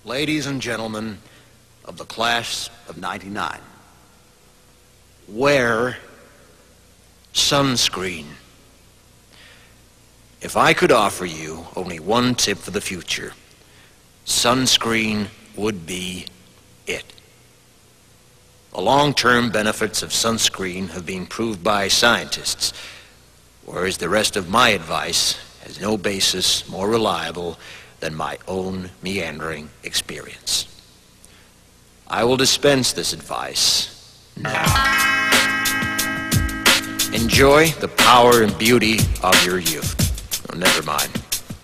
Ladies and gentlemen of the class of '99, wear sunscreen. If I could offer you only one tip for the future, sunscreen would be it. The long-term benefits of sunscreen have been proved by scientists, whereas the rest of my advice has no basis more reliable than my own meandering experience. I will dispense this advice now. Enjoy the power and beauty of your youth. Oh, never mind.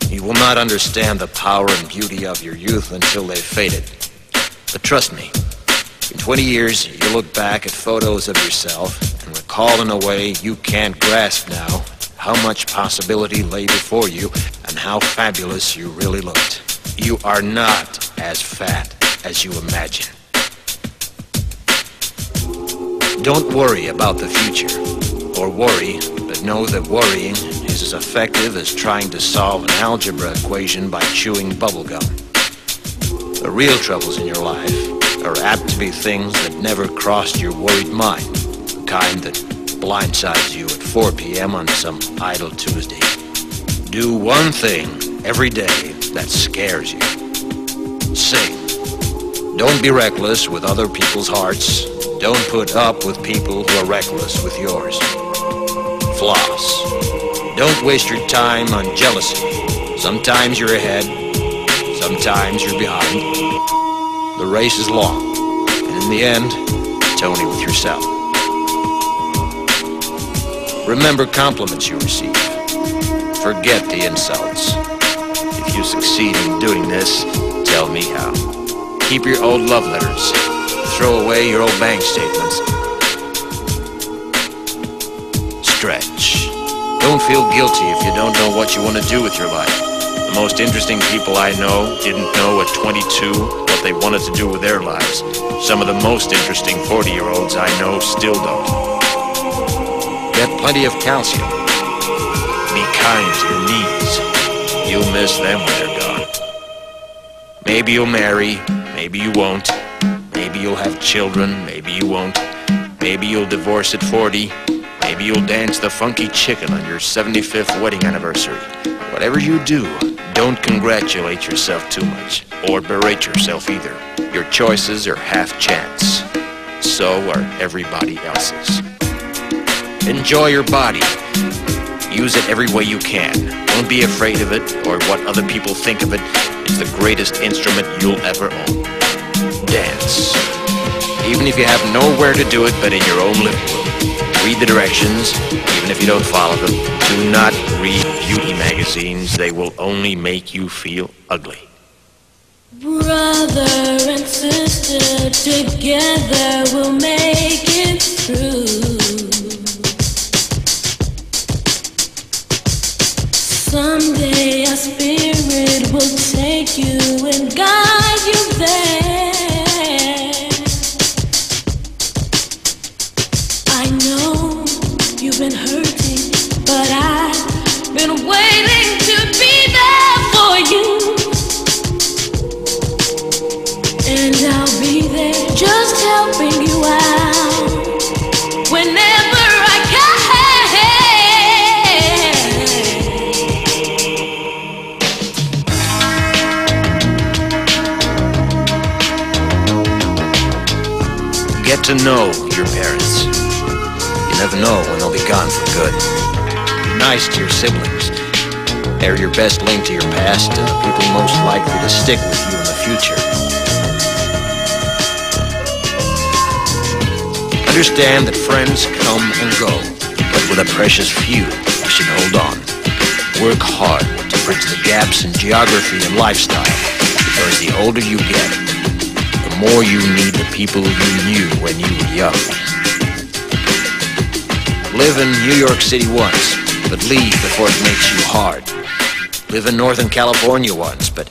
You will not understand the power and beauty of your youth until they've faded. But trust me, in 20 years, you'll look back at photos of yourself and recall in a way you can't grasp now how much possibility lay before you and how fabulous you really looked. You are not as fat as you imagine. Don't worry about the future, or worry, but know that worrying is as effective as trying to solve an algebra equation by chewing bubblegum. The real troubles in your life are apt to be things that never crossed your worried mind, the kind that blindsides you at 4 p.m. on some idle Tuesday. Do one thing every day that scares you. Sing. Don't be reckless with other people's hearts. Don't put up with people who are reckless with yours. Floss. Don't waste your time on jealousy. Sometimes you're ahead, sometimes you're behind. The race is long, and in the end, it's only with yourself. Remember compliments you receive. Forget the insults. If you succeed in doing this, tell me how. Keep your old love letters. Throw away your old bank statements. Stretch. Don't feel guilty if you don't know what you want to do with your life. The most interesting people I know didn't know at 22 what they wanted to do with their lives. Some of the most interesting 40-year-olds I know still don't. Get plenty of calcium. Be kind to your knees. You'll miss them when they're gone. Maybe you'll marry, maybe you won't. Maybe you'll have children, maybe you won't. Maybe you'll divorce at 40. Maybe you'll dance the funky chicken on your 75th wedding anniversary. Whatever you do, don't congratulate yourself too much, or berate yourself either. Your choices are half chance. So are everybody else's. Enjoy your body. Use it every way you can. Don't be afraid of it or what other people think of it. It's the greatest instrument you'll ever own. Dance. Even if you have nowhere to do it but in your own living room. Read the directions, even if you don't follow them. Do not read beauty magazines. They will only make you feel ugly. Brother and sister, together we'll make it through. Someday our spirit will take you and guide you there. I know you've been hurting, but I've been waiting to be there for you. And I'll be there just helping you out whenever I can. Get to know your parents. You never know when they'll be gone for good. Be nice to your siblings. They're your best link to your past and the people most likely to stick with you in the future. Understand that friends come and go, but with a precious few, you should hold on. Work hard to bridge the gaps in geography and lifestyle, because the older you get, the more you need the people you knew when you were young. Live in New York City once, but leave before it makes you hard. Live in Northern California once, but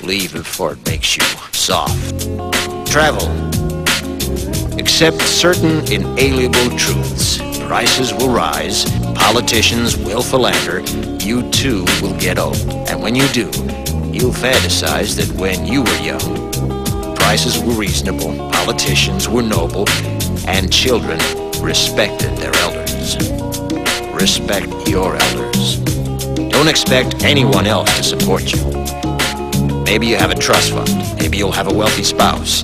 leave before it makes you soft. Travel. Accept certain inalienable truths. Prices will rise, politicians will philander, you too will get old. And when you do, You'll fantasize that when you were young, prices were reasonable, politicians were noble, and children respected their elders. Respect your elders. Don't expect anyone else to support you. Maybe you have a trust fund, maybe you'll have a wealthy spouse,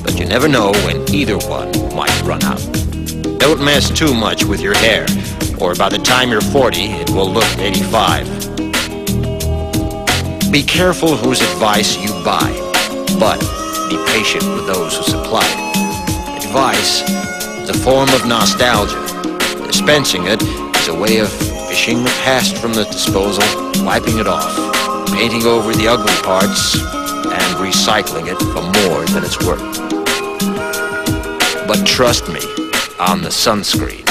but you never know when either one might run out. Don't mess too much with your hair, or by the time you're 40, it will look 85. Be careful whose advice you buy, but be patient with those who supply it. Advice is a form of nostalgia. Dispensing it is a way of fishing the past from the disposal, wiping it off, painting over the ugly parts, and recycling it for more than it's worth. But trust me on the sunscreen.